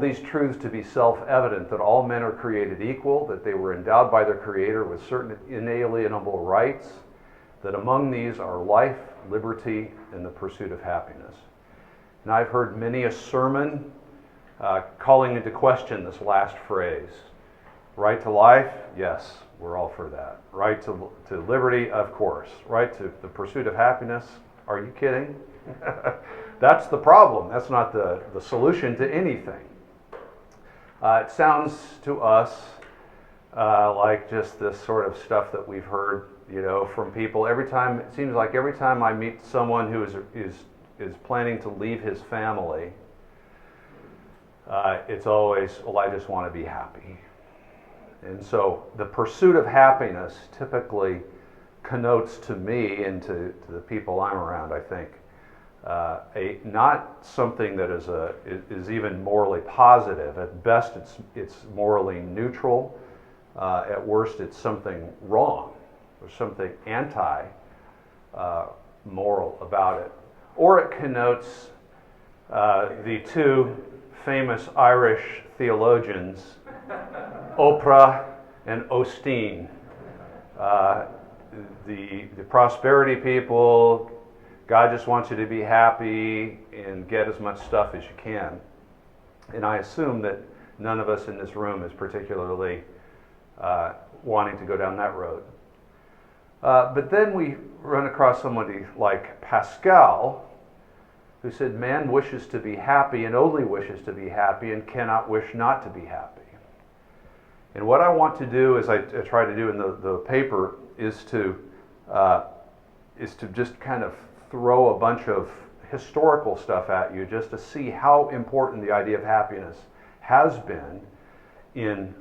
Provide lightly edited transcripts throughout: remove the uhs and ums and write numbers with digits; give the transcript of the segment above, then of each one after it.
these truths to be self-evident, that all men are created equal, that they were endowed by their Creator with certain inalienable rights, that among these are life, liberty, and the pursuit of happiness. And I've heard many a sermon calling into question this last phrase. Right to life? Yes, we're all for that. Right to liberty? Of course. Right to the pursuit of happiness? Are you kidding? That's the problem. That's not the solution to anything. It sounds to us like just this sort of stuff that we've heard, from people. It seems like every time I meet someone who is planning to leave his family, it's always, well, I just want to be happy. And so the pursuit of happiness typically connotes to me and to the people I'm around, I think, not something that is even morally positive. At best, it's morally neutral. At worst, it's something wrong or something anti-moral about it. Or it connotes the two famous Irish theologians, Oprah and Osteen. The prosperity people, God just wants you to be happy and get as much stuff as you can. And I assume that none of us in this room is particularly wanting to go down that road. But then we run across somebody like Pascal, who said, man wishes to be happy and only wishes to be happy and cannot wish not to be happy. And what I want to do, as I try to do in the paper, is to just kind of throw a bunch of historical stuff at you just to see how important the idea of happiness has been in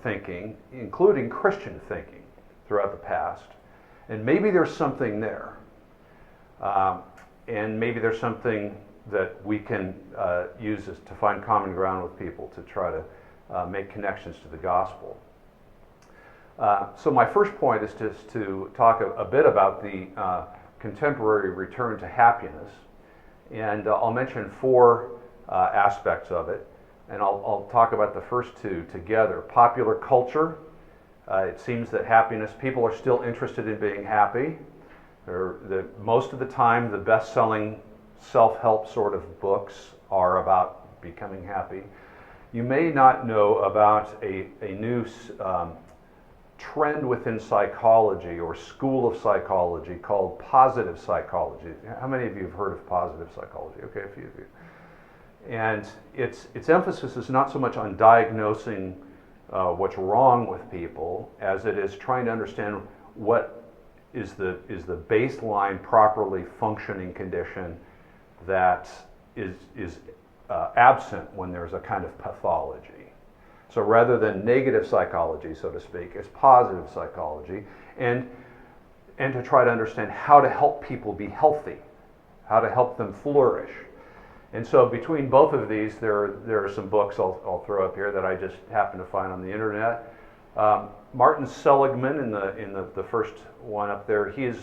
thinking, including Christian thinking throughout the past. And maybe there's something there. And maybe there's something that we can use to find common ground with people to try to make connections to the gospel. So my first point is just to talk a bit about the contemporary return to happiness. And I'll mention four aspects of it. And I'll talk about the first two together. Popular culture. It seems that people are still interested in being happy. Most of the time, the best-selling self-help sort of books are about becoming happy. You may not know about a new trend within psychology or school of psychology called positive psychology. How many of you have heard of positive psychology? Okay, a few of you. And its emphasis is not so much on diagnosing what's wrong with people as it is trying to understand what is the baseline properly functioning condition that is absent when there's a kind of pathology. So rather than negative psychology, so to speak, it's positive psychology, and to try to understand how to help people be healthy, how to help them flourish. And so between both of these, there are some books I'll throw up here that I just happened to find on the internet. Martin Seligman in the first one up there, he's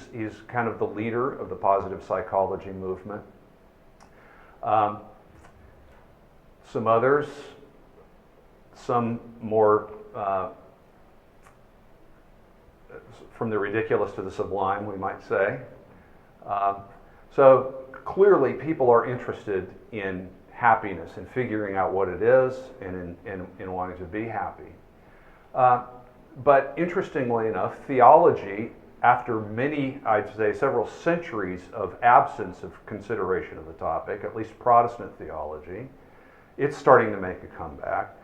kind of the leader of the positive psychology movement. Some others, some more from the ridiculous to the sublime, we might say. So clearly people are interested in happiness and figuring out what it is and in wanting to be happy. But interestingly enough, theology, after many, I'd say several centuries of absence of consideration of the topic, at least Protestant theology, it's starting to make a comeback.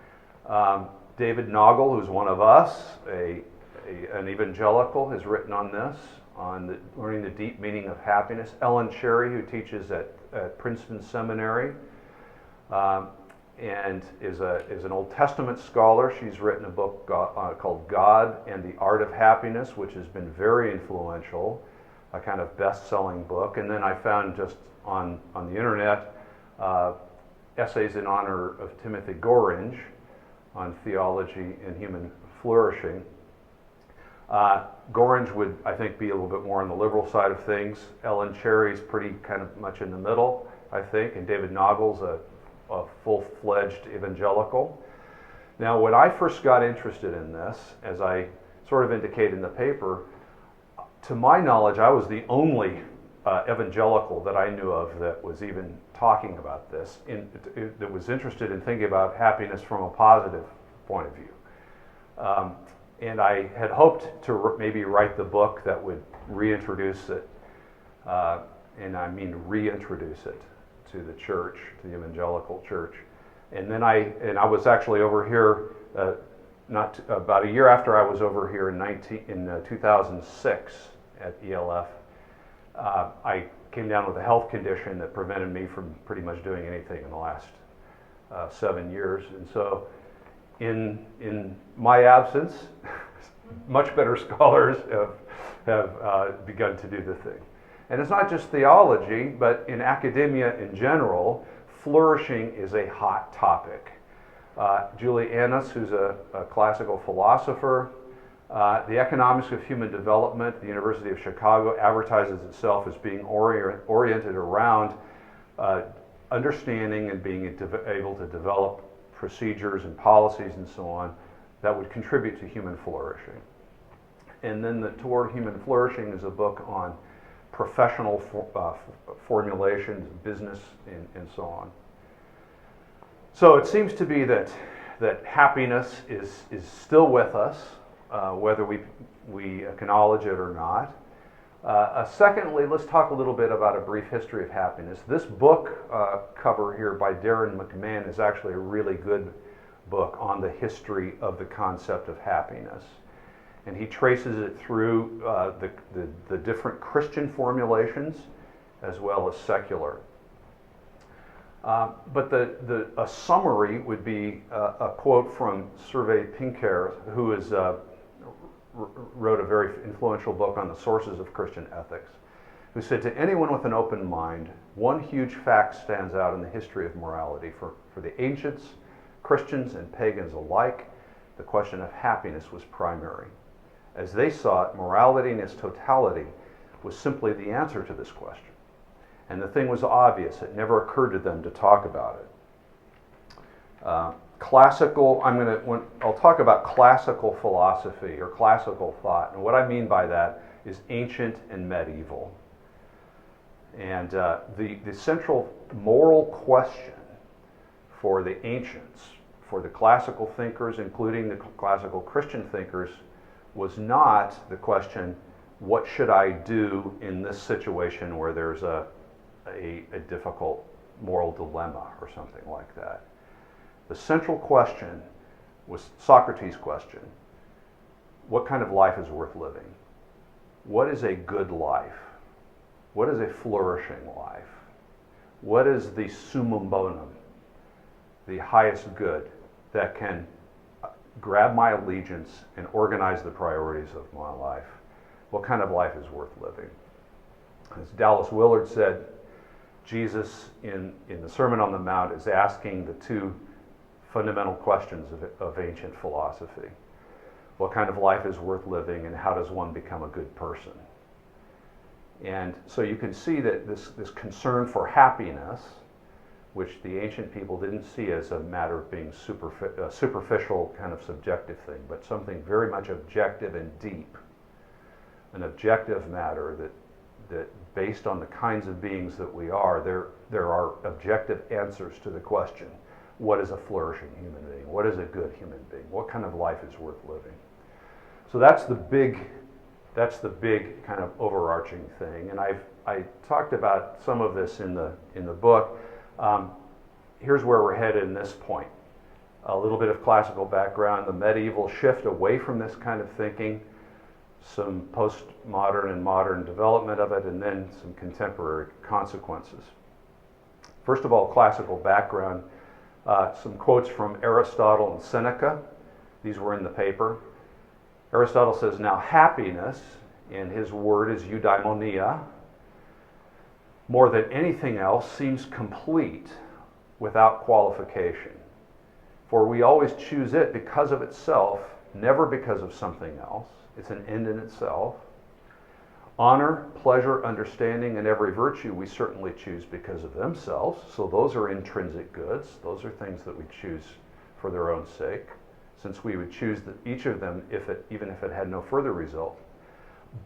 David Nagel, who's one of us, an evangelical, has written on this, on learning the deep meaning of happiness. Ellen Cherry, who teaches at Princeton Seminary, and is an Old Testament scholar. She's written a book called God and the Art of Happiness, which has been very influential, a kind of best-selling book. And then I found just on the internet essays in honor of Timothy Gorringe on theology and human flourishing. Gorringe would, I think, be a little bit more on the liberal side of things. Ellen Cherry's pretty kind of much in the middle, I think, and David Nagel's a a full-fledged evangelical. Now, when I first got interested in this, as I sort of indicate in the paper, to my knowledge, I was the only evangelical that I knew of that was even talking about this, that was interested in thinking about happiness from a positive point of view. And I had hoped to maybe write the book that would reintroduce it, and I mean reintroduce it to the church, to the evangelical church. And then I was actually over here, about a year after I was over here in 2006 at ELF. I came down with a health condition that prevented me from pretty much doing anything in the last 7 years. And so in my absence, much better scholars have begun to do the thing. And it's not just theology, but in academia in general, flourishing is a hot topic. Julie Annis, who's a classical philosopher, the Economics of Human Development at the University of Chicago advertises itself as being oriented around understanding and being able to develop procedures and policies and so on that would contribute to human flourishing. And then Toward Human Flourishing is a book on professional formulations, business, and so on. So it seems to be that happiness is still with us, whether we acknowledge it or not. Secondly, let's talk a little bit about a brief history of happiness. This book cover here by Darren McMahon is actually a really good book on the history of the concept of happiness. And he traces it through the different Christian formulations as well as secular. But a summary would be a quote from Survey Pinker, who wrote a very influential book on the sources of Christian ethics, who said, "To anyone with an open mind, one huge fact stands out in the history of morality. For the ancients, Christians, and pagans alike, the question of happiness was primary. As they saw it, morality in its totality was simply the answer to this question. And the thing was obvious. It never occurred to them to talk about it." I'll talk about classical philosophy or classical thought. And what I mean by that is ancient and medieval. And the central moral question for the ancients, for the classical thinkers, including the classical Christian thinkers, was not the question, what should I do in this situation where there's a difficult moral dilemma or something like that. The central question was Socrates' question. What kind of life is worth living? What is a good life? What is a flourishing life? What is the summum bonum, the highest good that can grab my allegiance and organize the priorities of my life? What kind of life is worth living? As Dallas Willard said, Jesus in the Sermon on the Mount is asking the two fundamental questions of ancient philosophy. What kind of life is worth living, and how does one become a good person? And so you can see that this concern for happiness, which the ancient people didn't see as a matter of being a superficial kind of subjective thing, but something very much objective and deep, an objective matter that based on the kinds of beings that we are, there are objective answers to the question, what is a flourishing human being? What is a good human being? What kind of life is worth living? So that's the big kind of overarching thing. And I talked about some of this in the book. Here's where we're headed in this point. A little bit of classical background, the medieval shift away from this kind of thinking, some postmodern and modern development of it, and then some contemporary consequences. First of all, classical background, some quotes from Aristotle and Seneca. These were in the paper. Aristotle says, "Now happiness," and his word is eudaimonia, "more than anything else seems complete without qualification. For we always choose it because of itself, never because of something else. It's an end in itself. Honor, pleasure, understanding, and every virtue we certainly choose because of themselves. So those are intrinsic goods. Those are things that we choose for their own sake, since we would choose each of them even if it had no further result.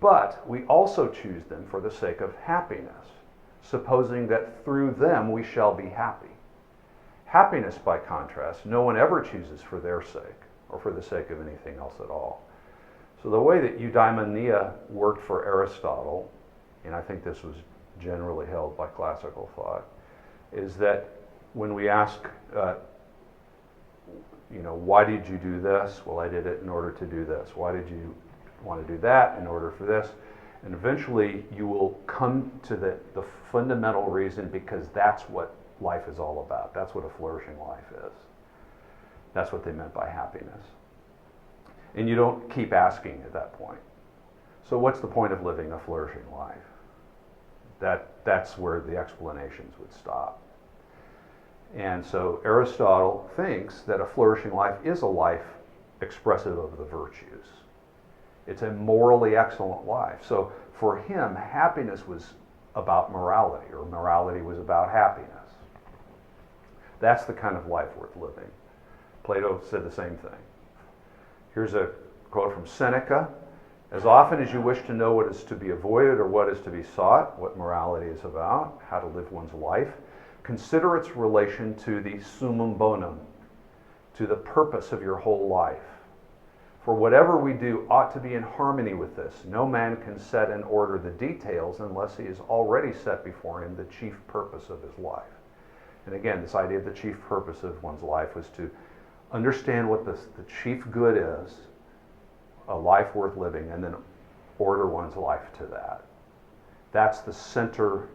But we also choose them for the sake of happiness, supposing that through them we shall be happy. Happiness, by contrast, no one ever chooses for their sake or for the sake of anything else at all. So the way that eudaimonia worked for Aristotle, and I think this was generally held by classical thought, is that when we ask, why did you do this? Well, I did it in order to do this. Why did you want to do that? In order for this. And eventually you will come to the fundamental reason, because that's what life is all about. That's what a flourishing life is. That's what they meant by happiness. And you don't keep asking at that point. So what's the point of living a flourishing life? That's where the explanations would stop. And so Aristotle thinks that a flourishing life is a life expressive of the virtues. It's a morally excellent life. So for him, happiness was about morality, or morality was about happiness. That's the kind of life worth living. Plato said the same thing. Here's a quote from Seneca. As often as you wish to know what is to be avoided or what is to be sought, what morality is about, how to live one's life, consider its relation to the summum bonum, to the purpose of your whole life. For whatever we do ought to be in harmony with this. No man can set in order the details unless he has already set before him the chief purpose of his life. And again, this idea of the chief purpose of one's life was to understand what the chief good is, a life worth living, and then order one's life to that. That's the center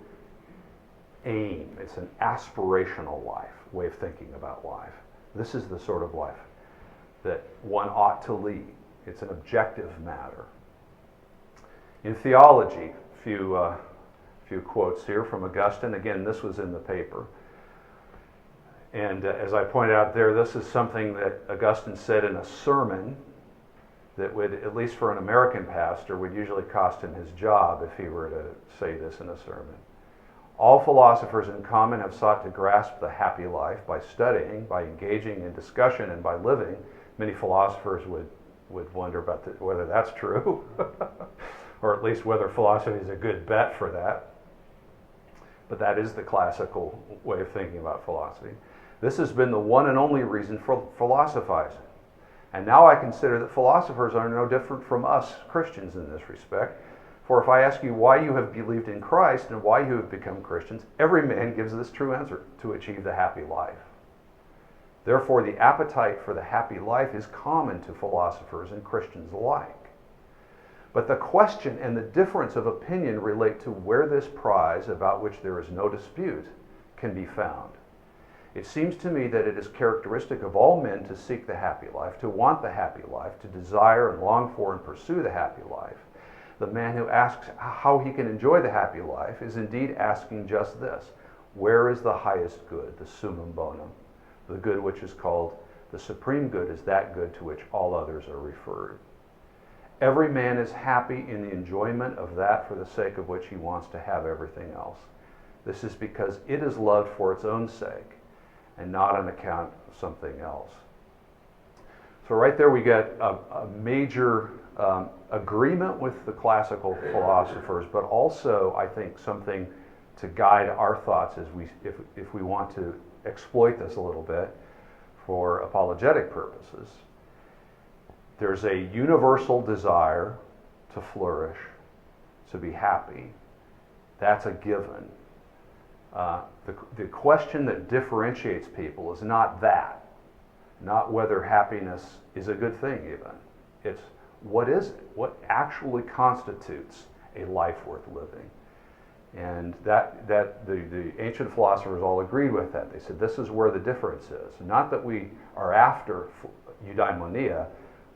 aim. It's an aspirational way of thinking about life. This is the sort of life that one ought to lead. It's an objective matter. In theology, a few quotes here from Augustine. Again, this was in the paper. And as I pointed out there, this is something that Augustine said in a sermon that would, at least for an American pastor, would usually cost him his job if he were to say this in a sermon. All philosophers in common have sought to grasp the happy life by studying, by engaging in discussion, and by living. Many philosophers would wonder about whether that's true, or at least whether philosophy is a good bet for that. But that is the classical way of thinking about philosophy. This has been the one and only reason for philosophizing. And now I consider that philosophers are no different from us Christians in this respect. For if I ask you why you have believed in Christ and why you have become Christians, every man gives this true answer: to achieve the happy life. Therefore, the appetite for the happy life is common to philosophers and Christians alike. But the question and the difference of opinion relate to where this prize, about which there is no dispute, can be found. It seems to me that it is characteristic of all men to seek the happy life, to want the happy life, to desire and long for and pursue the happy life. The man who asks how he can enjoy the happy life is indeed asking just this: where is the highest good, the summum bonum? The good which is called the supreme good is that good to which all others are referred. Every man is happy in the enjoyment of that for the sake of which he wants to have everything else. This is because it is loved for its own sake and not on account of something else. So right there we get a major agreement with the classical philosophers, but also, I think, something to guide our thoughts as if we want to exploit this a little bit for apologetic purposes. There's a universal desire to flourish, to be happy. That's a given. The question that differentiates people is not that, not whether happiness is a good thing even. It's what is it? What actually constitutes a life worth living? And that the ancient philosophers all agreed with that. They said this is where the difference is. Not that we are after eudaimonia,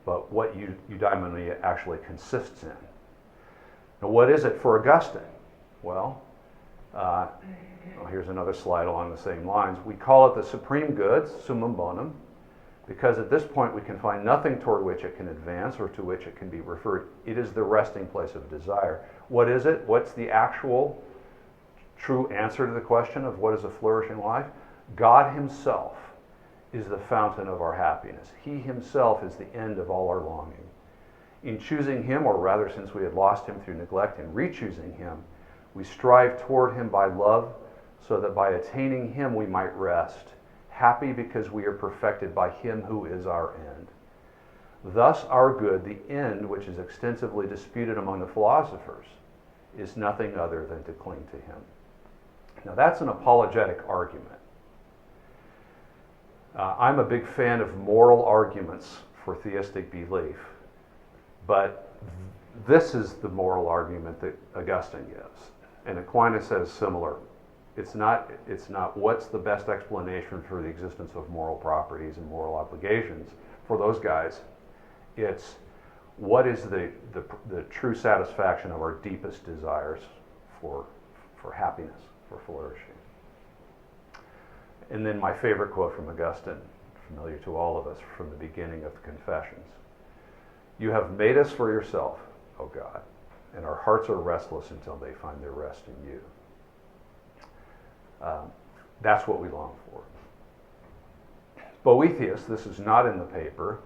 but what eudaimonia actually consists in. Now, what is it for Augustine? Well, here's another slide along the same lines. We call it the supreme good, summum bonum. because at this point we can find nothing toward which it can advance or to which it can be referred. It is the resting place of desire. What is it? What's the actual true answer to the question of what is a flourishing life? God himself is the fountain of our happiness. He himself is the end of all our longing. In choosing him, or rather since we had lost him through neglect, and re-choosing him, we strive toward him by love, so that by attaining him we might rest, happy because we are perfected by him who is our end. Thus our good, the end which is extensively disputed among the philosophers, is nothing other than to cling to him. Now that's an apologetic argument. I'm a big fan of moral arguments for theistic belief, but this is the moral argument that Augustine gives. And Aquinas says similar. It's not what's the best explanation for the existence of moral properties and moral obligations for those guys. It's what is the true satisfaction of our deepest desires for happiness, for flourishing. And then my favorite quote from Augustine, familiar to all of us from the beginning of the Confessions. You have made us for yourself, O God, and our hearts are restless until they find their rest in you. That's what we long for. Boethius, this is not in the paper,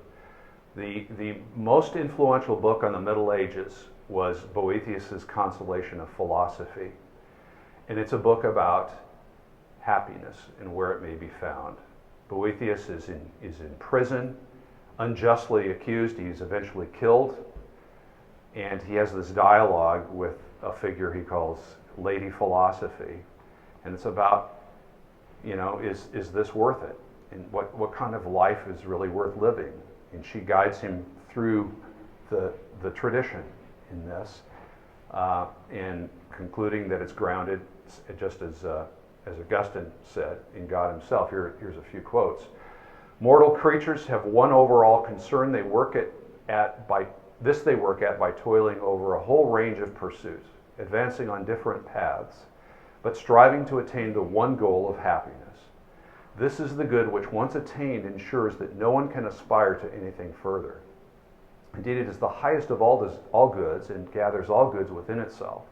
the most influential book on the Middle Ages was Boethius's Consolation of Philosophy. And it's a book about happiness and where it may be found. Boethius is in prison, unjustly accused. He's eventually killed. And he has this dialogue with a figure he calls Lady Philosophy. And it's about, is this worth it? And what kind of life is really worth living? And she guides him through the tradition in this, and concluding that it's grounded, just as Augustine said, in God himself. Here's a few quotes. Mortal creatures have one overall concern. They work at by toiling over a whole range of pursuits, advancing on different paths, but striving to attain the one goal of happiness. This is the good which, once attained, ensures that no one can aspire to anything further. Indeed, it is the highest of all goods, and gathers all goods within itself.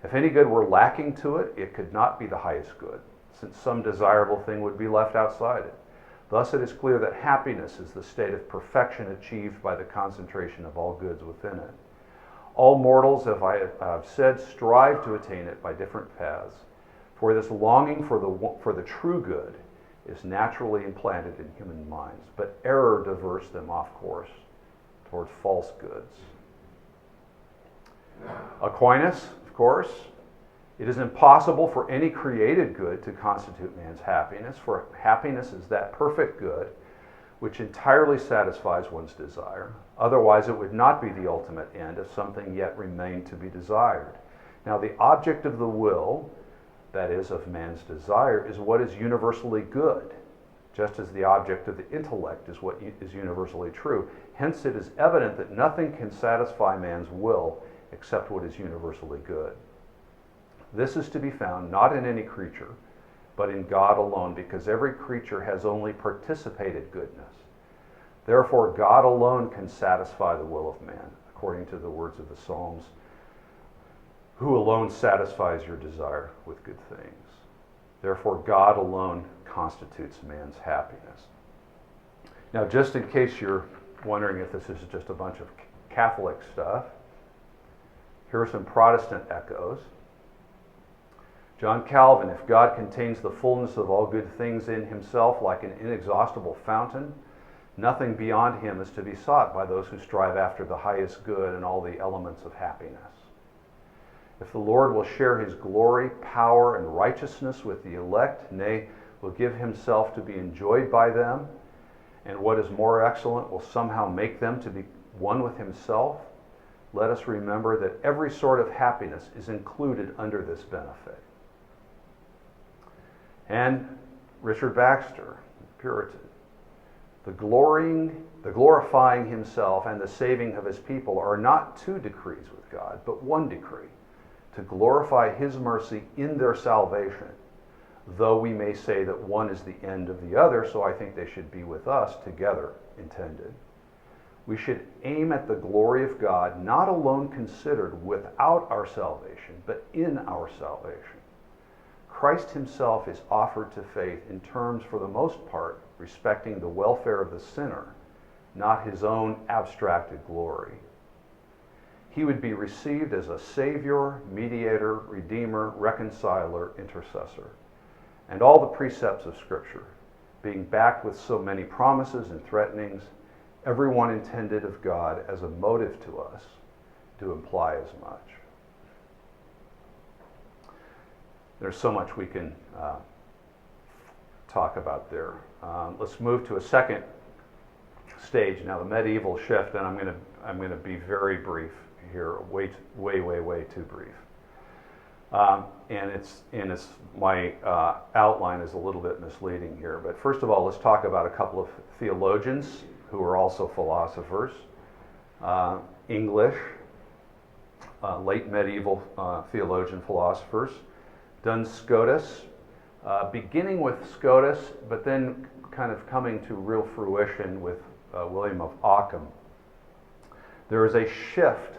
If any good were lacking to it, it could not be the highest good, since some desirable thing would be left outside it. Thus it is clear that happiness is the state of perfection achieved by the concentration of all goods within it. All mortals, as I have said, strive to attain it by different paths, for this longing for the true good is naturally implanted in human minds, but error diverts them off course toward false goods. Aquinas, of course, it is impossible for any created good to constitute man's happiness, for happiness is that perfect good which entirely satisfies one's desire. Otherwise, it would not be the ultimate end if something yet remained to be desired. Now, the object of the will, that is, of man's desire, is what is universally good, just as the object of the intellect is what is universally true. Hence, it is evident that nothing can satisfy man's will except what is universally good. This is to be found not in any creature, but in God alone, because every creature has only participated goodness. Therefore, God alone can satisfy the will of man, according to the words of the Psalms, who alone satisfies your desire with good things. Therefore, God alone constitutes man's happiness. Now, just in case you're wondering if this is just a bunch of Catholic stuff, here are some Protestant echoes. John Calvin, if God contains the fullness of all good things in himself like an inexhaustible fountain, nothing beyond him is to be sought by those who strive after the highest good and all the elements of happiness. If the Lord will share his glory, power, and righteousness with the elect, nay, will give himself to be enjoyed by them, and what is more excellent, will somehow make them to be one with himself, let us remember that every sort of happiness is included under this benefit. And Richard Baxter, Puritan, the glorifying himself and the saving of his people are not two decrees with God, but one decree, to glorify his mercy in their salvation, though we may say that one is the end of the other, so I think they should be with us together intended. We should aim at the glory of God, not alone considered without our salvation, but in our salvation. Christ himself is offered to faith in terms, for the most part, respecting the welfare of the sinner, not his own abstracted glory. He would be received as a Savior, mediator, redeemer, reconciler, intercessor. And all the precepts of Scripture, being backed with so many promises and threatenings, every one intended of God as a motive to us, to imply as much. There's so much we can talk about there. Let's move to a second stage now, the medieval shift, and I'm going to be very brief here, way too brief. And my outline is a little bit misleading here. But first of all, let's talk about a couple of theologians who are also philosophers. English, late medieval theologian philosophers. Duns Scotus, beginning with Scotus, but then kind of coming to real fruition with William of Ockham. There is a shift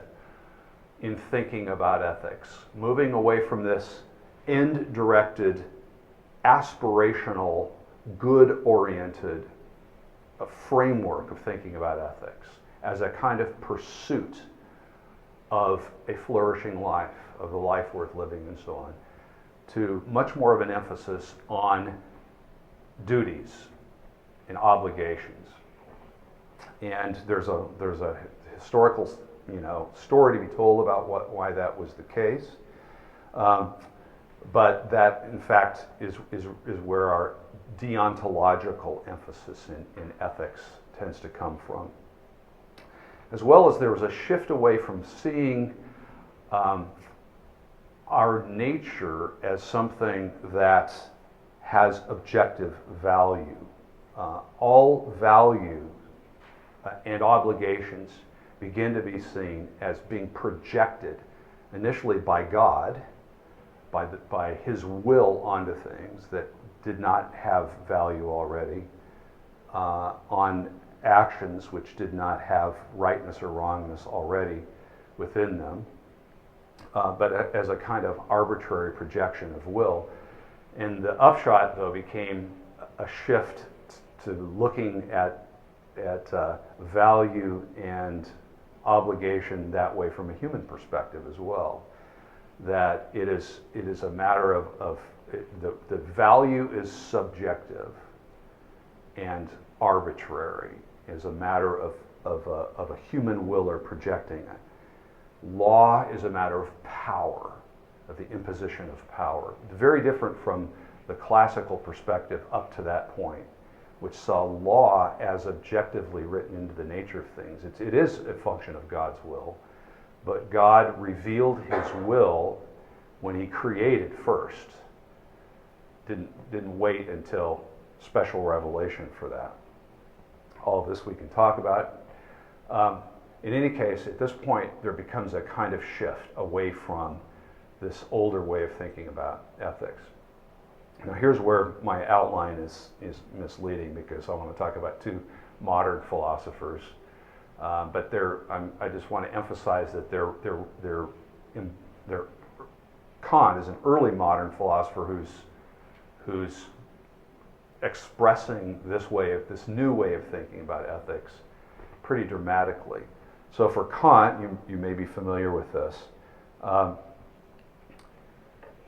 in thinking about ethics, moving away from this end-directed, aspirational, good-oriented framework of thinking about ethics as a kind of pursuit of a flourishing life, of a life worth living and so on, to much more of an emphasis on duties and obligations. And there's a historical story to be told about why that was the case. But that, in fact, is where our deontological emphasis in ethics tends to come from. As well as there was a shift away from seeing our nature as something that has objective value. All value and obligations begin to be seen as being projected initially by God, by his will onto things that did not have value already, on actions which did not have rightness or wrongness already within them, but as a kind of arbitrary projection of will. And the upshot, though, became a shift to looking at value and obligation that way from a human perspective as well. That it is a matter of the value is subjective and arbitrary, is a matter of a human will or projecting it. Law is a matter of power, of the imposition of power. Very different from the classical perspective up to that point, which saw law as objectively written into the nature of things. It is a function of God's will, but God revealed his will when he created first. Didn't wait until special revelation for that. All of this we can talk about. In any case, at this point, there becomes a kind of shift away from this older way of thinking about ethics. Now here's where my outline is misleading, because I want to talk about two modern philosophers, but I just want to emphasize that Kant is an early modern philosopher who's expressing this new way of thinking about ethics pretty dramatically. So for Kant, you may be familiar with this.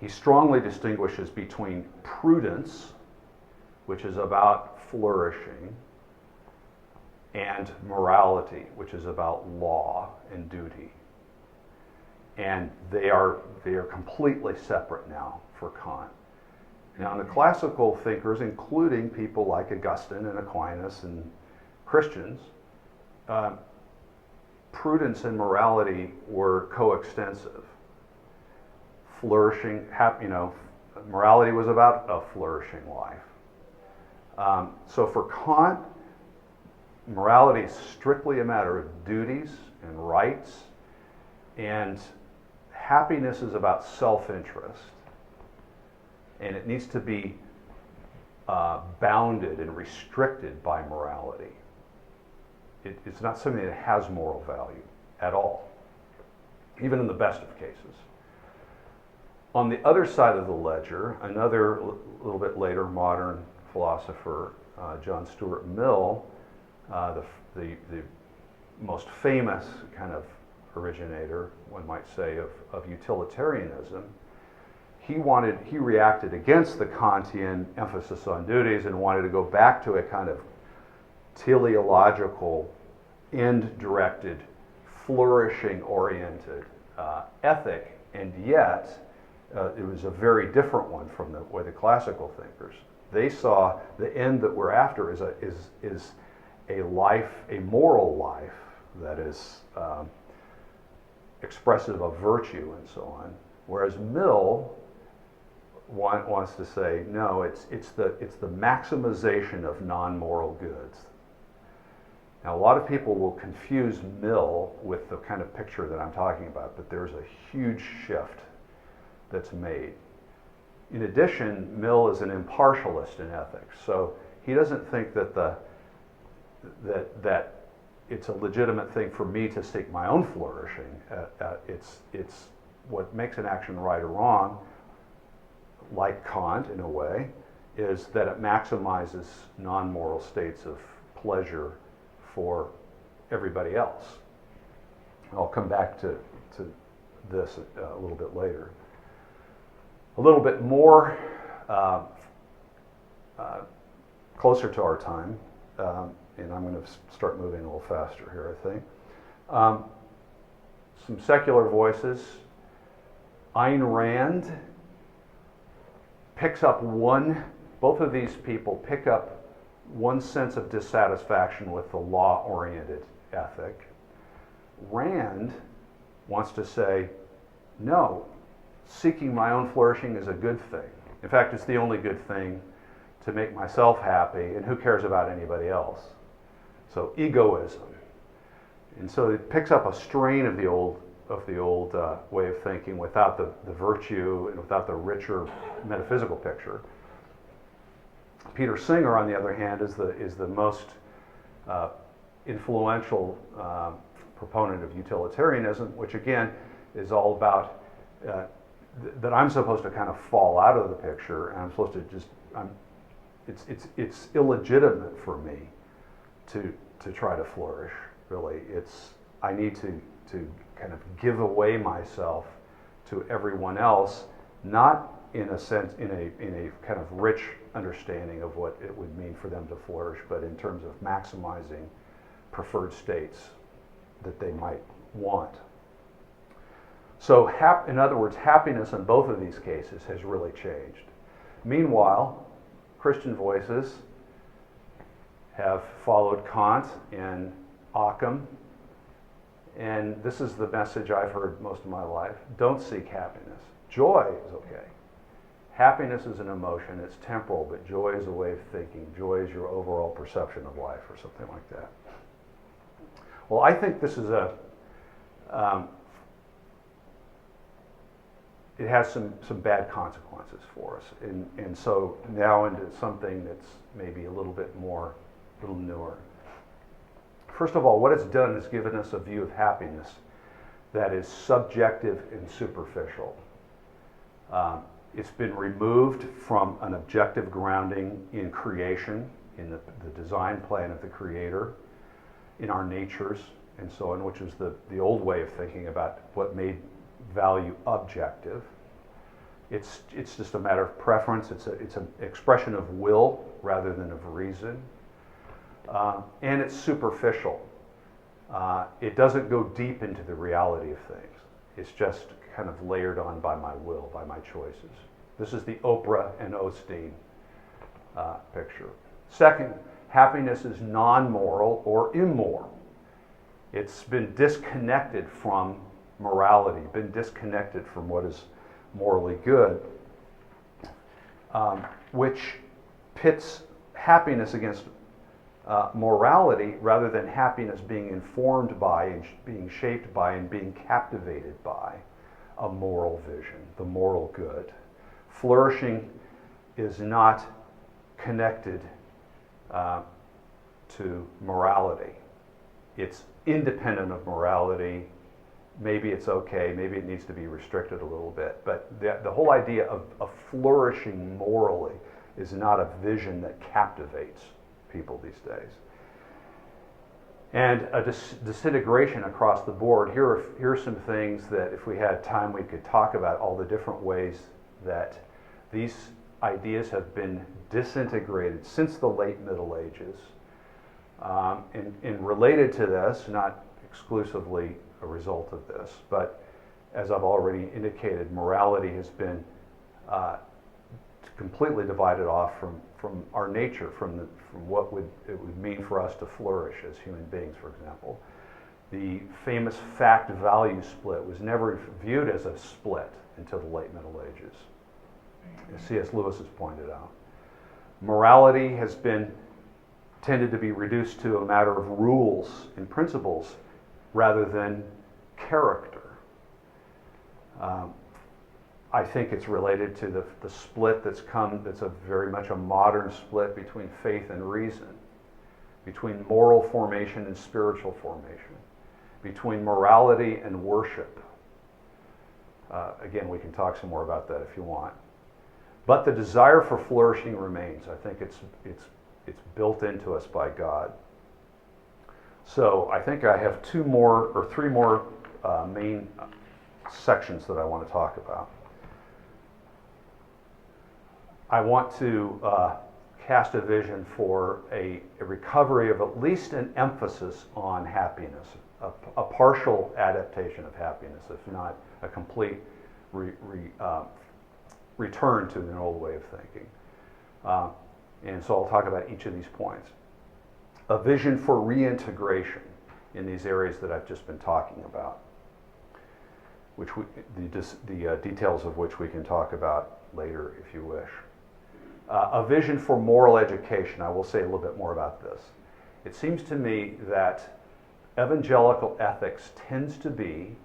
He strongly distinguishes between prudence, which is about flourishing, and morality, which is about law and duty. And they are completely separate now for Kant. Now, the classical thinkers, including people like Augustine and Aquinas and Christians, prudence and morality were coextensive. Flourishing, morality was about a flourishing life. So for Kant, morality is strictly a matter of duties and rights, and happiness is about self-interest. and it needs to be bounded and restricted by morality. It's not something that has moral value at all, even in the best of cases. On the other side of the ledger, another little bit later modern philosopher, John Stuart Mill, the most famous kind of originator, one might say, of utilitarianism, he reacted against the Kantian emphasis on duties and wanted to go back to a kind of teleological, end-directed, flourishing-oriented ethic, and yet it was a very different one from the way the classical thinkers. They saw the end that we're after is a life, a moral life that is expressive of virtue and so on. Whereas Mill wants to say, no, it's the maximization of non-moral goods. Now, a lot of people will confuse Mill with the kind of picture that I'm talking about, but there's a huge shift that's made. In addition, Mill is an impartialist in ethics, so he doesn't think that that it's a legitimate thing for me to seek my own flourishing. It's what makes an action right or wrong, like Kant in a way, is that it maximizes non-moral states of pleasure for everybody else. I'll come back to this a little bit later. A little bit more closer to our time, and I'm going to start moving a little faster here, I think. Some secular voices. Ayn Rand picks up both of these people pick up one sense of dissatisfaction with the law-oriented ethic. Rand wants to say, no, seeking my own flourishing is a good thing. In fact, it's the only good thing to make myself happy, and who cares about anybody else? So egoism. And so it picks up a strain of the old way of thinking without the virtue and without the richer metaphysical picture. Peter Singer, on the other hand, is the most influential proponent of utilitarianism, which again is all about that I'm supposed to kind of fall out of the picture, and I'm supposed to just it's illegitimate for me to try to flourish. Really, I need to kind of give away myself to everyone else, not in a sense, in a kind of rich understanding of what it would mean for them to flourish, but in terms of maximizing preferred states that they might want. So, in other words, happiness in both of these cases has really changed. Meanwhile, Christian voices have followed Kant and Occam, and this is the message I've heard most of my life. Don't seek happiness. Joy is okay. Happiness is an emotion, it's temporal, but joy is a way of thinking. Joy is your overall perception of life, or something like that. Well, I think this is it has some bad consequences for us. And so now into something that's maybe a little newer. First of all, what it's done is given us a view of happiness that is subjective and superficial. It's been removed from an objective grounding in creation, in the design plan of the Creator, in our natures, and so on, which is the old way of thinking about what made value objective. It's just a matter of preference. It's an expression of will rather than of reason. And it's superficial. It doesn't go deep into the reality of things. It's just kind of layered on by my will, by my choices. This is the Oprah and Osteen picture. Second, happiness is non-moral or immoral. It's been disconnected from morality, been disconnected from what is morally good, which pits happiness against morality rather than happiness being informed by and being shaped by and being captivated by a moral vision, the moral good. Flourishing is not connected to morality. It's independent of morality. Maybe it's okay, maybe it needs to be restricted a little bit, but the whole idea of flourishing morally is not a vision that captivates people these days. And a disintegration across the board. Here are some things that if we had time we could talk about, all the different ways that these ideas have been disintegrated since the late Middle Ages. And related to this, not exclusively a result of this, but as I've already indicated, morality has been completely divided off from our nature, from what it would mean for us to flourish as human beings, for example. The famous fact-value split was never viewed as a split until the late Middle Ages, as C.S. Lewis has pointed out. Morality has been tended to be reduced to a matter of rules and principles rather than character. I think it's related to the split that's a very much a modern split between faith and reason, between moral formation and spiritual formation, between morality and worship. Again, we can talk some more about that if you want. But the desire for flourishing remains. I think it's built into us by God. So I think I have three more main sections that I want to talk about. I want to cast a vision for a recovery of at least an emphasis on happiness, a partial adaptation of happiness, if not a complete return to an old way of thinking. And so I'll talk about each of these points. A vision for reintegration in these areas that I've just been talking about, which the details of which we can talk about later if you wish. A vision for moral education. I will say a little bit more about this. It seems to me that evangelical ethics tends to be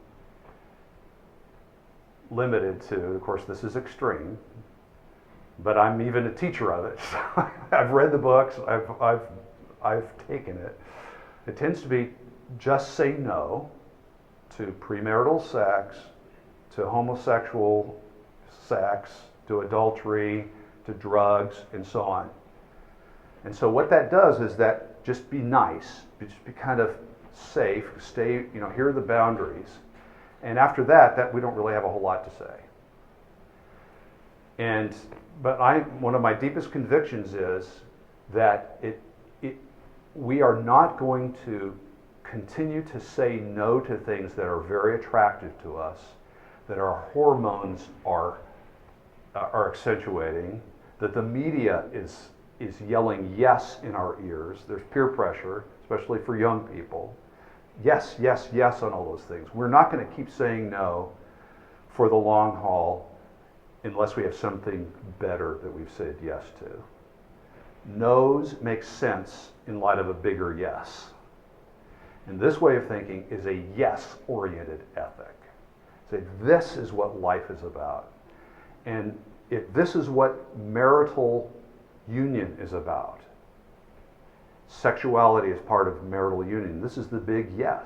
limited to, of course this is extreme, but I'm even a teacher of it. I've read the books, I've taken it. It tends to be just say no to premarital sex, to homosexual sex, to adultery, to drugs, and so on. And so what that does is that just be nice, just be kind of safe, stay, here are the boundaries. And after that we don't really have a whole lot to say. But one of my deepest convictions is that we are not going to continue to say no to things that are very attractive to us, that our hormones are accentuating, that the media is yelling yes in our ears. There's peer pressure, especially for young people. Yes, yes, yes on all those things. We're not going to keep saying no for the long haul unless we have something better that we've said yes to. No's make sense in light of a bigger yes. And this way of thinking is a yes-oriented ethic. Say, this is what life is about. And if this is what marital union is about, sexuality is part of marital union, this is the big yes.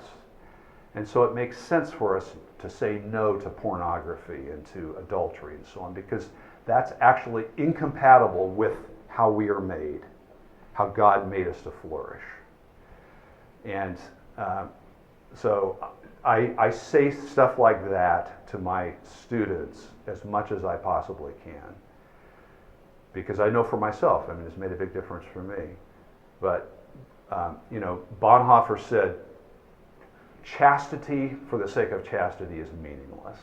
And so it makes sense for us to say no to pornography and to adultery and so on, because that's actually incompatible with how we are made, how God made us to flourish. And so I say stuff like that to my students as much as I possibly can, because I know for myself, it's made a big difference for me. But, Bonhoeffer said, chastity for the sake of chastity is meaningless.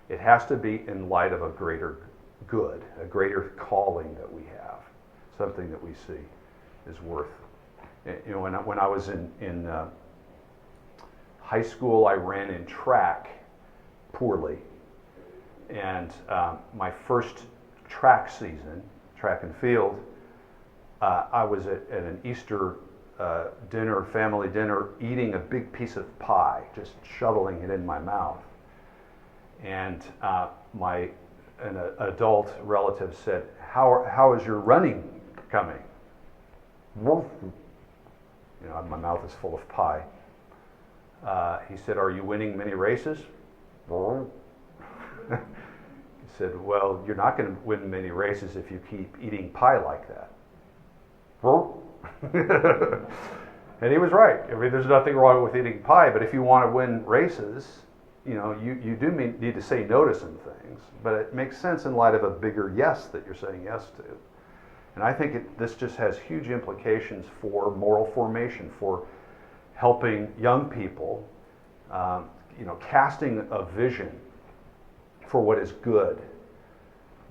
It has to be in light of a greater good, a greater calling that we have, something that we see is worth. When I was in high school, I ran in track poorly, and my first track season, track and field, I was at an Easter dinner, family dinner, eating a big piece of pie, just shoveling it in my mouth. And an adult relative said, how is your running coming? My mouth is full of pie. He said, are you winning many races? He said, well, you're not going to win many races if you keep eating pie like that. And he was right. I mean, there's nothing wrong with eating pie, but if you want to win races, you do need to say no to some things, but it makes sense in light of a bigger yes that you're saying yes to. And I think this just has huge implications for moral formation, for helping young people, casting a vision for what is good.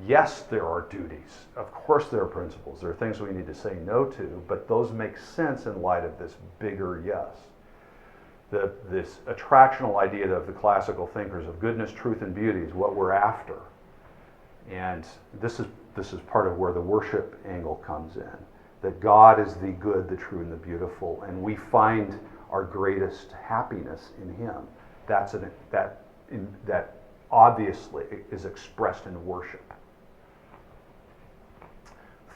Yes, there are duties. Of course there are principles. There are things we need to say no to, but those make sense in light of this bigger yes. This attractional idea of the classical thinkers of goodness, truth, and beauty is what we're after. And this is part of where the worship angle comes in. That God is the good, the true, and the beautiful, and we find our greatest happiness in Him. That obviously is expressed in worship.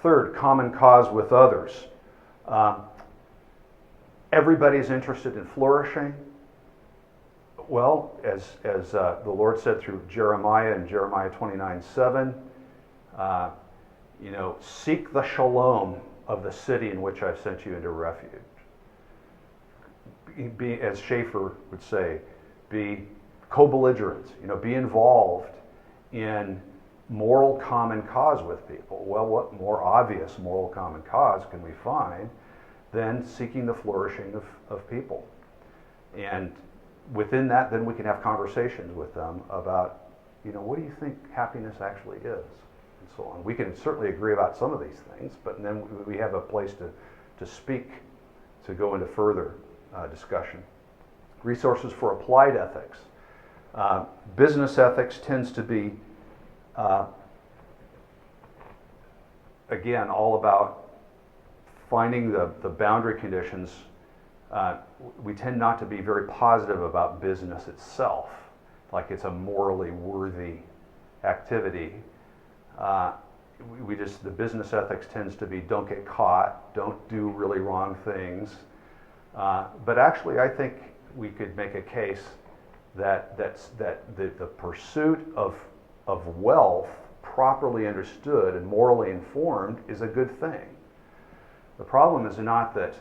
Third, common cause with others. Everybody's interested in flourishing. Well, as the Lord said through Jeremiah in Jeremiah 29:7, seek the shalom of the city in which I've sent you into refuge. Be, as Schaeffer would say, be co-belligerent. Be involved in moral common cause with people. Well, what more obvious moral common cause can we find than seeking the flourishing of people? And within that, then we can have conversations with them about, what do you think happiness actually is? And so on. We can certainly agree about some of these things, but then we have a place to speak, to go into further discussion. Resources for applied ethics. Business ethics tends to be, again, all about finding the boundary conditions. We tend not to be very positive about business itself, like it's a morally worthy activity. The business ethics tends to be don't get caught, don't do really wrong things. But actually, I think we could make a case that the pursuit of wealth, properly understood and morally informed, is a good thing. The problem is not that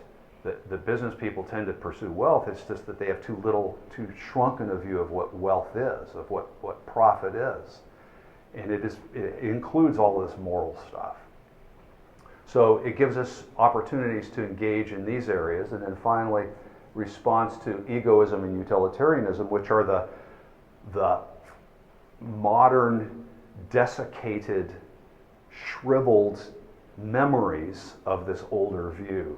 the business people tend to pursue wealth, it's just that they have too shrunken a view of what wealth is, of what profit is. And it includes all this moral stuff. So it gives us opportunities to engage in these areas. And then finally, response to egoism and utilitarianism, which are the modern, desiccated, shriveled memories of this older view.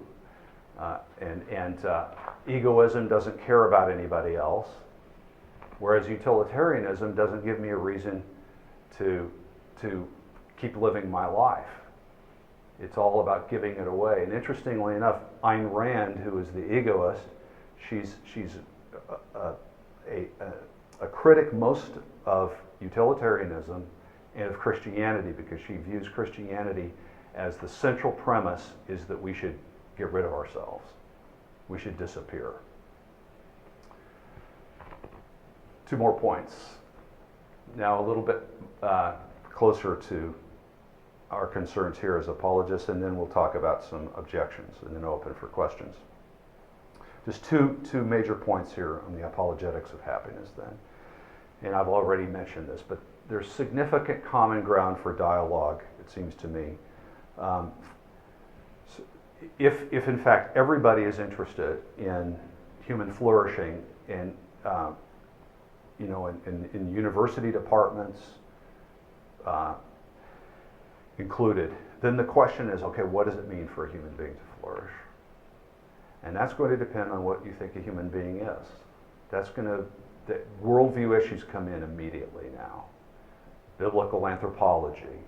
Egoism doesn't care about anybody else, whereas utilitarianism doesn't give me a reason to keep living my life. It's all about giving it away. And interestingly enough, Ayn Rand, who is the egoist, she's a critic most of utilitarianism and of Christianity, because she views Christianity as the central premise is that we should get rid of ourselves. We should disappear. 2 more points. Now a little bit closer to our concerns here as apologists, and then we'll talk about some objections and then open for questions. Just two major points here on the apologetics of happiness then. And I've already mentioned this, but there's significant common ground for dialogue, it seems to me. If in fact everybody is interested in human flourishing in university departments included, then the question is, okay, what does it mean for a human being to flourish? And that's going to depend on what you think a human being is. The worldview issues come in immediately now. Biblical anthropology.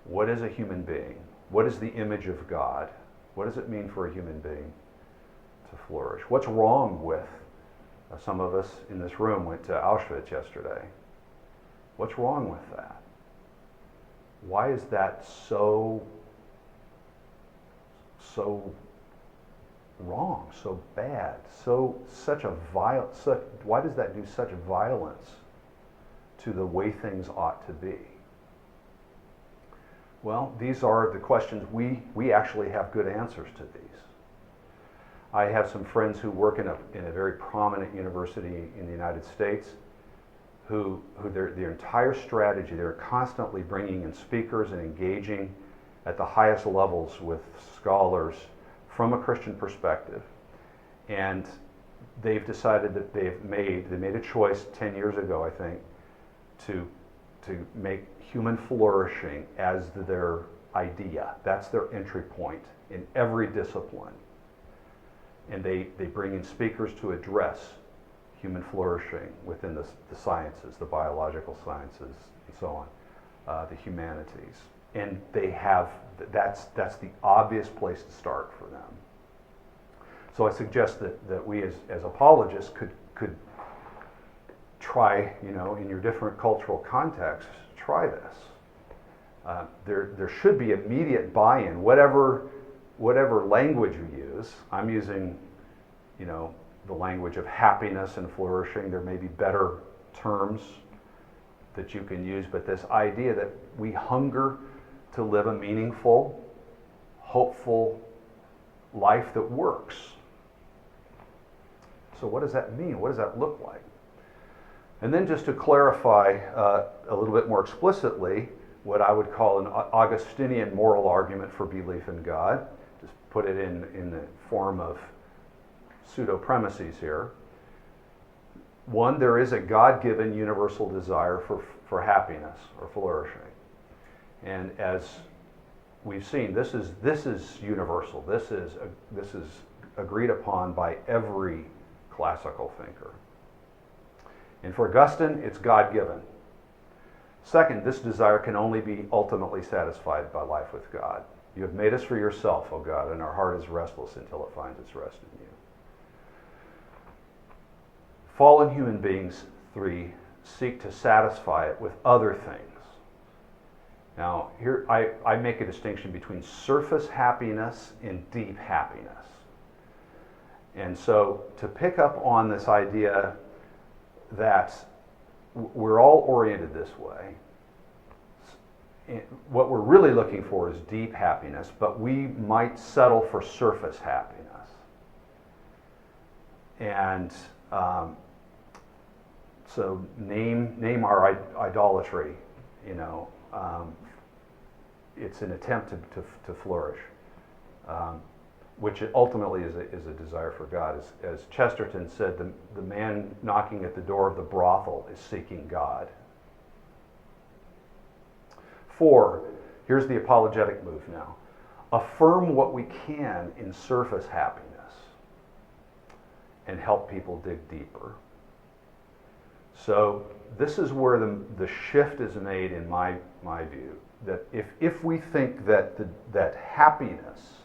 What is a human being? What is the image of God? What does it mean for a human being to flourish? What's wrong with, some of us in this room went to Auschwitz yesterday. What's wrong with that? Why is that so wrong, so bad, why does that do such violence to the way things ought to be? Well, these are the questions we actually have good answers to these. I have some friends who work in a very prominent university in the United States who their entire strategy, they're constantly bringing in speakers and engaging at the highest levels with scholars from a Christian perspective. And they've decided that they made a choice 10 years ago, I think, to make human flourishing as their idea. That's their entry point in every discipline. And they bring in speakers to address human flourishing within the sciences, the biological sciences, and so on, the humanities. And that's the obvious place to start for them. So I suggest that we as apologists could try, in your different cultural contexts, try this. There should be immediate buy-in, whatever language you use. I'm using, the language of happiness and flourishing. There may be better terms that you can use, but this idea that we hunger to live a meaningful, hopeful life that works. So what does that mean? What does that look like? And then just to clarify a little bit more explicitly, what I would call an Augustinian moral argument for belief in God, just put it in the form of pseudo-premises here. One, there is a God-given universal desire for happiness or flourishing. And as we've seen, this is universal. This is agreed upon by every classical thinker. And for Augustine, it's God-given. Second, this desire can only be ultimately satisfied by life with God. You have made us for yourself, O God, and our heart is restless until it finds its rest in you. Fallen human beings, 3, seek to satisfy it with other things. Now, here I make a distinction between surface happiness and deep happiness. And so to pick up on this idea that we're all oriented this way, what we're really looking for is deep happiness, but we might settle for surface happiness. And so name our idolatry, it's an attempt to flourish, which ultimately is a desire for God. As Chesterton said, the man knocking at the door of the brothel is seeking God. 4, here's the apologetic move now. Affirm what we can in surface happiness and help people dig deeper. So this is where the shift is made in my view, that if we think that happiness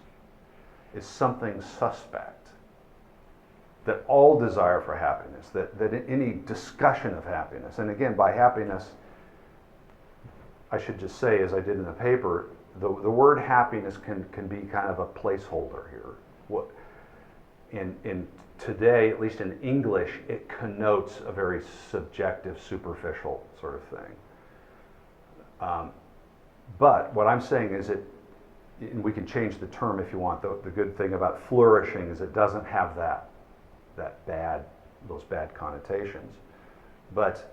is something suspect, that all desire for happiness, that any discussion of happiness, and again, by happiness, I should just say, as I did in the paper, the word happiness can be kind of a placeholder here. In today, at least in English, it connotes a very subjective, superficial sort of thing. But what I'm saying is and we can change the term if you want. The good thing about flourishing is it doesn't have those bad connotations. But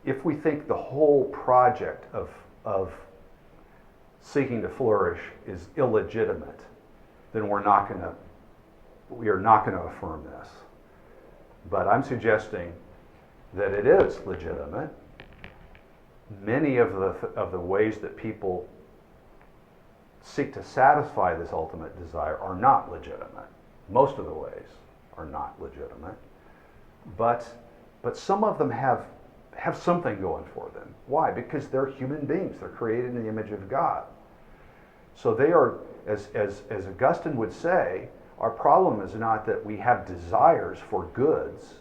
if we think the whole project of seeking to flourish is illegitimate, then we are not going to affirm this. But I'm suggesting that it is legitimate. Many of the ways that people seek to satisfy this ultimate desire are not legitimate. Most of the ways are not legitimate. But some of them have something going for them. Why? Because they're human beings. They're created in the image of God. So they are, as Augustine would say, our problem is not that we have desires for goods.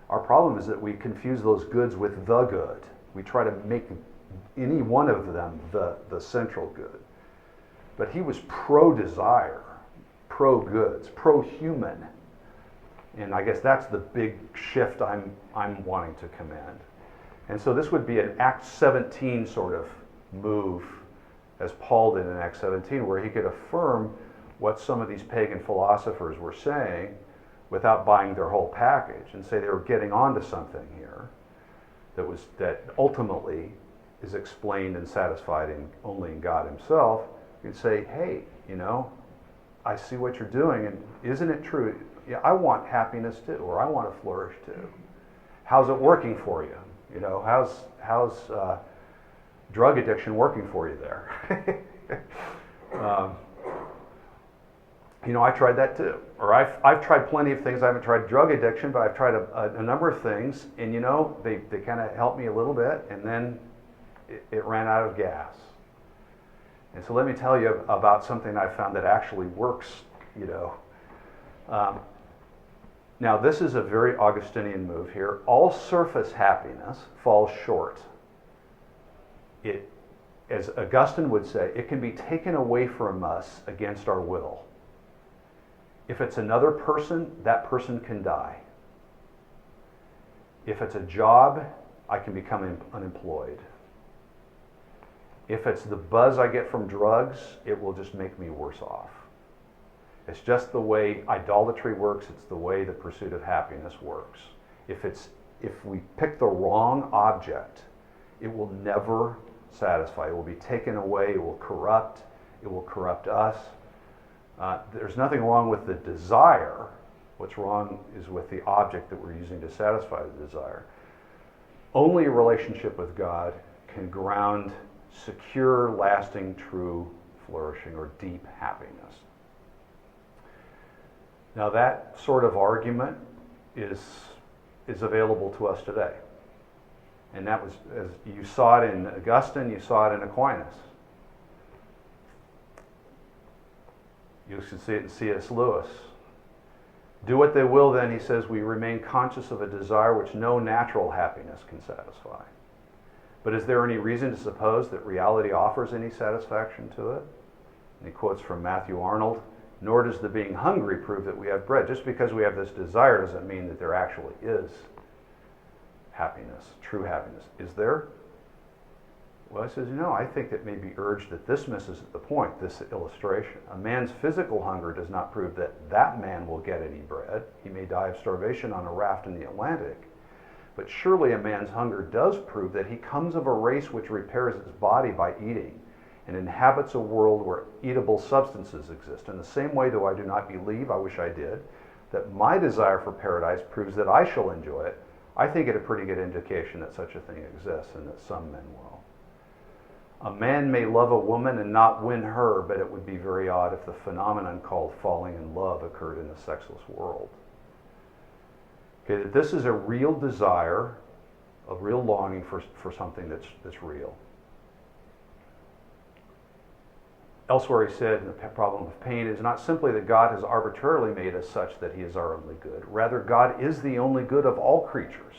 Our problem is that we confuse those goods with the good. We try to make any one of them the central good. But he was pro-desire, pro-goods, pro-human. And I guess that's the big shift I'm wanting to commend. And so this would be an Acts 17 sort of move, as Paul did in Acts 17, where he could affirm what some of these pagan philosophers were saying without buying their whole package, and say they were getting onto something here that ultimately is explained and satisfied only in God himself. You could say, hey, I see what you're doing, and isn't it true? Yeah, I want happiness too, or I want to flourish too. How's it working for you? How's drug addiction working for you there? I tried that too. Or I've tried plenty of things. I haven't tried drug addiction, but I've tried a number of things, and they kind of helped me a little bit, and then it ran out of gas. And so let me tell you about something I found that actually works, Now this is a very Augustinian move here. All surface happiness falls short. As Augustine would say, it can be taken away from us against our will. If it's another person, that person can die. If it's a job, I can become unemployed. If it's the buzz I get from drugs, it will just make me worse off. It's just the way idolatry works. It's the way the pursuit of happiness works. If we pick the wrong object, it will never satisfy. It will be taken away. It will corrupt. It will corrupt us. There's nothing wrong with the desire. What's wrong is with the object that we're using to satisfy the desire. Only a relationship with God can ground secure, lasting, true, flourishing, or deep happiness. Now that sort of argument is available to us today. And that was, as you saw it in Augustine, you saw it in Aquinas. You can see it in C.S. Lewis. Do what they will, then, he says, we remain conscious of a desire which no natural happiness can satisfy. But is there any reason to suppose that reality offers any satisfaction to it? And he quotes from Matthew Arnold, nor does the being hungry prove that we have bread. Just because we have this desire doesn't mean that there actually is happiness, true happiness. Is there? Well, he says, I think it may be urged that this misses the point, this illustration. A man's physical hunger does not prove that that man will get any bread. He may die of starvation on a raft in the Atlantic. But surely a man's hunger does prove that he comes of a race which repairs its body by eating and inhabits a world where eatable substances exist. In the same way, though I do not believe, I wish I did, that my desire for paradise proves that I shall enjoy it, I think it a pretty good indication that such a thing exists and that some men will. A man may love a woman and not win her, but it would be very odd if the phenomenon called falling in love occurred in a sexless world. Okay, that this is a real desire, a real longing for something that's real. Elsewhere he said, the problem of pain is not simply that God has arbitrarily made us such that he is our only good. Rather, God is the only good of all creatures,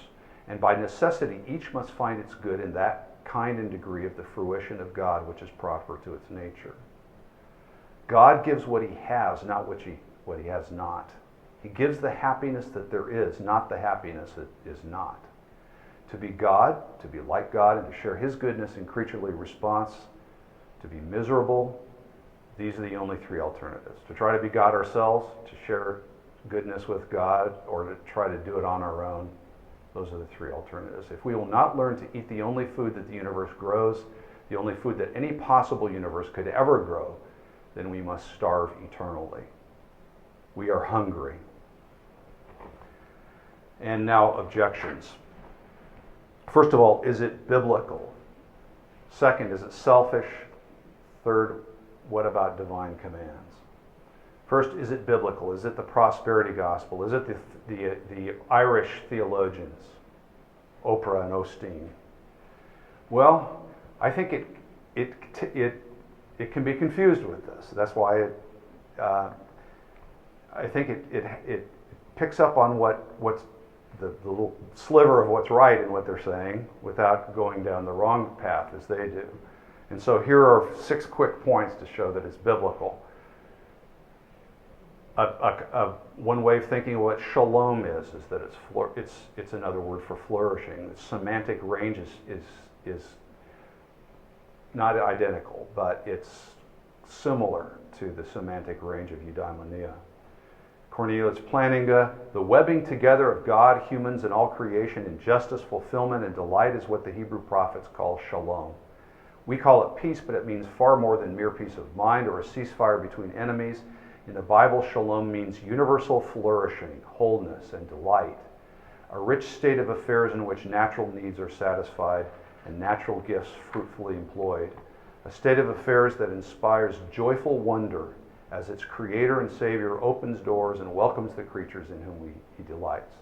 and by necessity each must find its good in that kind and degree of the fruition of God which is proper to its nature. God gives what he has, not what he has not. He gives the happiness that there is, not the happiness that is not. To be God, to be like God, and to share his goodness in creaturely response, to be miserable, these are the only three alternatives. To try to be God ourselves, to share goodness with God, or to try to do it on our own. Those are the three alternatives. If we will not learn to eat the only food that the universe grows, the only food that any possible universe could ever grow, then we must starve eternally. We are hungry. And now, objections. First of all, is it biblical? Second, is it selfish? Third, what about divine commands? First, is it biblical? Is it the prosperity gospel? Is it the Irish theologians, Oprah and Osteen? Well, I think it can be confused with this. That's why I think it picks up on what's the little sliver of what's right in what they're saying without going down the wrong path as they do. And so here are 6 quick points to show that it's biblical. One way of thinking of what shalom is that it's another word for flourishing. The semantic range is not identical, but it's similar to the semantic range of eudaimonia. Cornelius Plantinga, the webbing together of God, humans, and all creation in justice, fulfillment, and delight is what the Hebrew prophets call shalom. We call it peace, but it means far more than mere peace of mind or a ceasefire between enemies. In the Bible, shalom means universal flourishing, wholeness, and delight, a rich state of affairs in which natural needs are satisfied and natural gifts fruitfully employed, a state of affairs that inspires joyful wonder as its creator and savior opens doors and welcomes the creatures in whom he delights.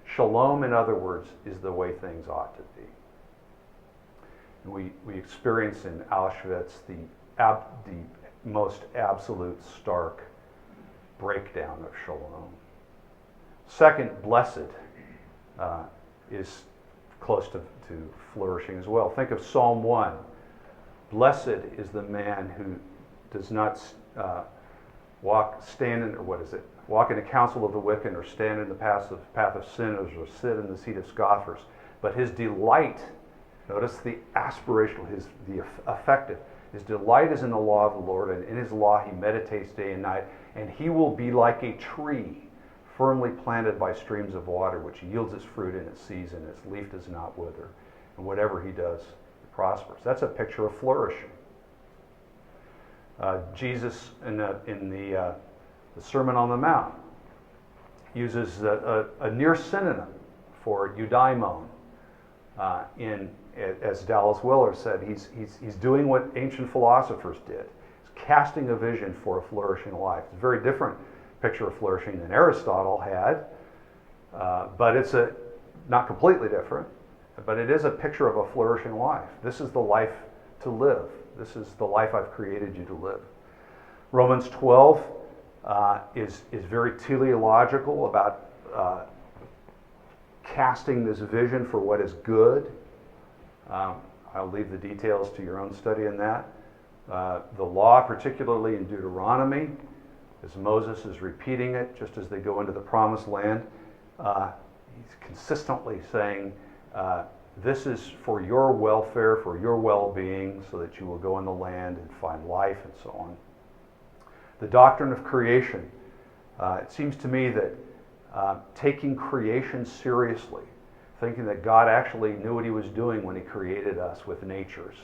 Shalom, in other words, is the way things ought to be. And we experience in Auschwitz the most absolute, stark breakdown of shalom. Second, blessed is close to flourishing as well. Think of Psalm 1. Blessed is the man who does not walk in the counsel of the wicked, or stand in the path of sinners, or sit in the seat of scoffers. But his delight, notice the aspirational, the affective. His delight is in the law of the Lord, and in his law he meditates day and night. And he will be like a tree firmly planted by streams of water, which yields its fruit in its season. Its leaf does not wither, and whatever he does, it prospers. That's a picture of flourishing. Jesus, in the Sermon on the Mount, uses a near synonym for eudaimon. As Dallas Willard said, he's doing what ancient philosophers did. He's casting a vision for a flourishing life. It's a very different picture of flourishing than Aristotle had, but it's not completely different, but it is a picture of a flourishing life. This is the life to live. This is the life I've created you to live. Romans 12 is very teleological about casting this vision for what is good. I'll leave the details to your own study in that. The law, particularly in Deuteronomy, as Moses is repeating it, just as they go into the promised land, he's consistently saying, this is for your welfare, for your well-being, so that you will go in the land and find life and so on. The doctrine of creation. It seems to me that taking creation seriously, thinking that God actually knew what he was doing when he created us with natures,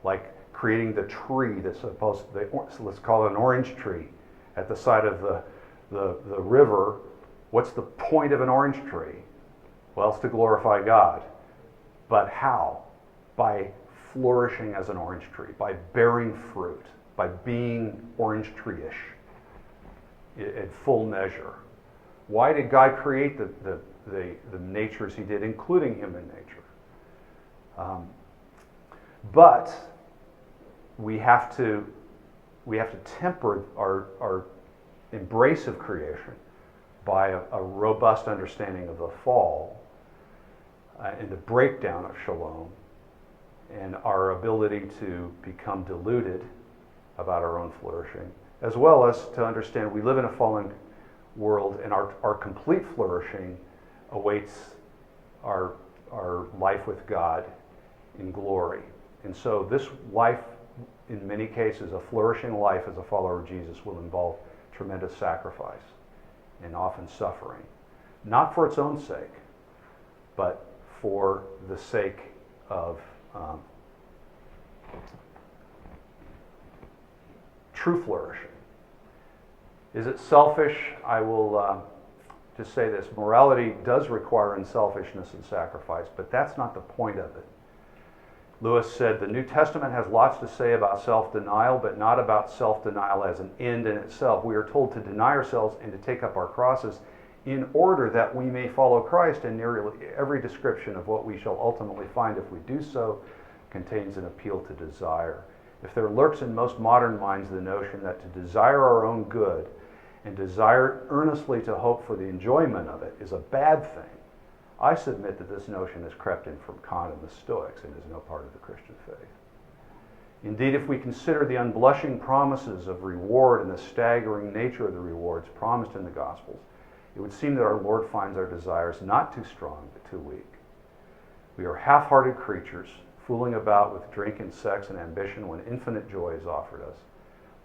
like creating the tree that's supposed to, let's call it an orange tree, at the side of the river. What's the point of an orange tree? Well, it's to glorify God. But how? By flourishing as an orange tree, by bearing fruit, by being orange tree-ish in full measure. Why did God create the natures he did, including human nature? But we have to temper our embrace of creation by a robust understanding of the fall and the breakdown of shalom, and our ability to become deluded about our own flourishing, as well as to understand we live in a fallen world, and our complete flourishing awaits our life with God in glory. And so this life, in many cases, a flourishing life as a follower of Jesus, will involve tremendous sacrifice and often suffering, not for its own sake, but for the sake of true flourishing. Is it selfish? I will just say this. Morality does require unselfishness and sacrifice, but that's not the point of it. Lewis said, the New Testament has lots to say about self-denial, but not about self-denial as an end in itself. We are told to deny ourselves and to take up our crosses in order that we may follow Christ, and nearly every description of what we shall ultimately find if we do so contains an appeal to desire. If there lurks in most modern minds the notion that to desire our own good and desire earnestly to hope for the enjoyment of it is a bad thing, I submit that this notion has crept in from Kant and the Stoics and is no part of the Christian faith. Indeed, if we consider the unblushing promises of reward and the staggering nature of the rewards promised in the Gospels, it would seem that our Lord finds our desires not too strong, but too weak. We are half-hearted creatures, fooling about with drink and sex and ambition when infinite joy is offered us,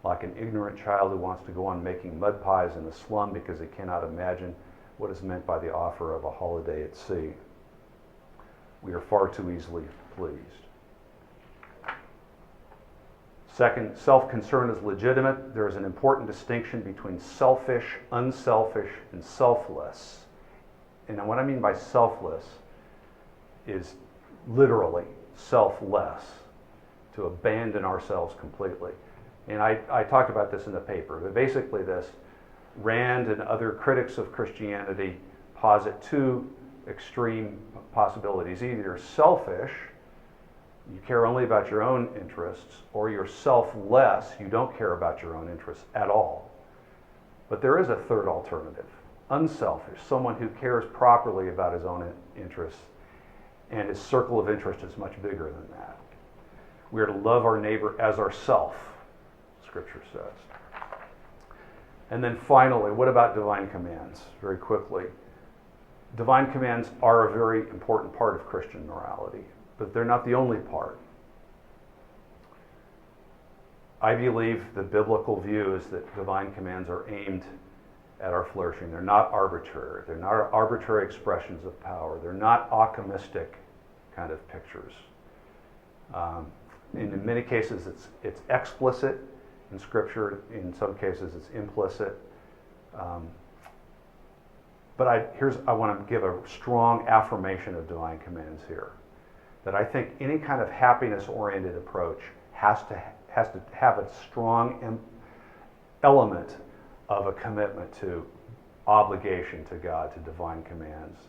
like an ignorant child who wants to go on making mud pies in the slum because he cannot imagine what is meant by the offer of a holiday at sea. We are far too easily pleased. Second, self-concern is legitimate. There is an important distinction between selfish, unselfish, and selfless. And what I mean by selfless is literally selfless, to abandon ourselves completely. And I talked about this in the paper, but basically this, Rand and other critics of Christianity posit two extreme possibilities. Either you're selfish, you care only about your own interests, or you're selfless, you don't care about your own interests at all. But there is a third alternative, unselfish, someone who cares properly about his own interests, and his circle of interest is much bigger than that. We are to love our neighbor as ourself, Scripture says. And then finally, what about divine commands? Very quickly. Divine commands are a very important part of Christian morality, but they're not the only part. I believe the biblical view is that divine commands are aimed at our flourishing. They're not arbitrary. They're not arbitrary expressions of power. They're not optimistic kind of pictures. In many cases, it's explicit in Scripture. In some cases, it's implicit. But I want to give a strong affirmation of divine commands here. That I think any kind of happiness-oriented approach has to have a strong element of a commitment to obligation to God, to divine commands,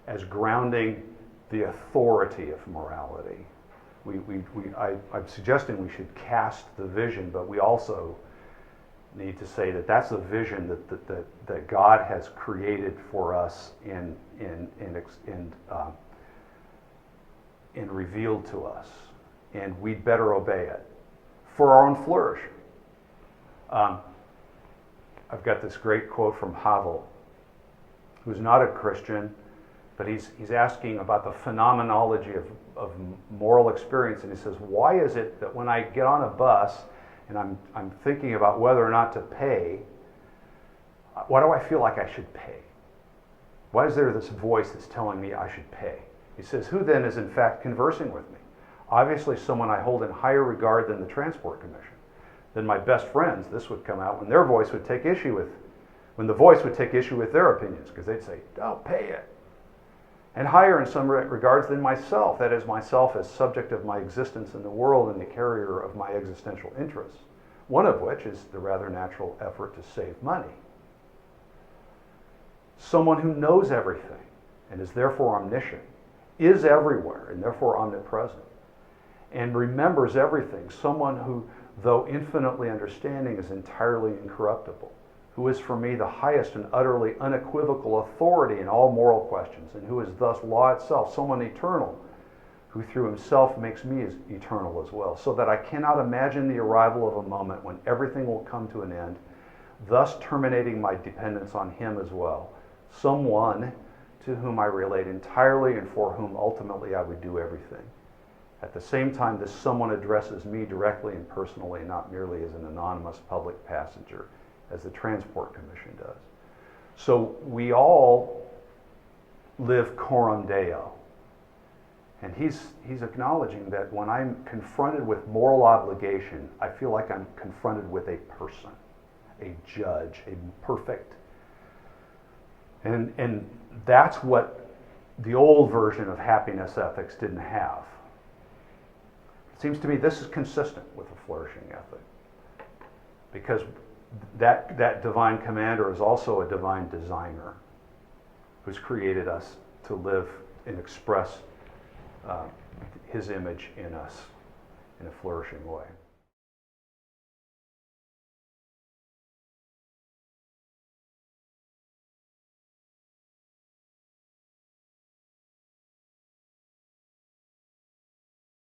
as grounding the authority of morality. I'm suggesting we should cast the vision, but we also need to say that that's a vision that God has created for us and revealed to us, and we'd better obey it for our own flourishing. I've got this great quote from Havel, who's not a Christian, but he's asking about the phenomenology of moral experience, and he says, why is it that when I get on a bus and I'm thinking about whether or not to pay, why do I feel like I should pay? Why is there this voice that's telling me I should pay? He says, who then is in fact conversing with me? Obviously someone I hold in higher regard than the Transport Commission. Then my best friends, this would come out when the voice would take issue with their opinions, because they'd say, don't pay it. And higher in some regards than myself, that is, myself as subject of my existence in the world and the carrier of my existential interests, one of which is the rather natural effort to save money. Someone who knows everything and is therefore omniscient, is everywhere and therefore omnipresent, and remembers everything, someone who, though infinitely understanding, is entirely incorruptible, who is for me the highest and utterly unequivocal authority in all moral questions, and who is thus law itself, someone eternal, who through himself makes me as eternal as well, so that I cannot imagine the arrival of a moment when everything will come to an end, thus terminating my dependence on him as well, someone to whom I relate entirely and for whom ultimately I would do everything. At the same time, this someone addresses me directly and personally, not merely as an anonymous public passenger, as the Transport Commission does. So we all live coram Deo. And he's acknowledging that when I'm confronted with moral obligation, I feel like I'm confronted with a person, a judge, a perfect. And that's what the old version of happiness ethics didn't have. It seems to me this is consistent with a flourishing ethic, because that divine commander is also a divine designer who's created us to live and express his image in us in a flourishing way.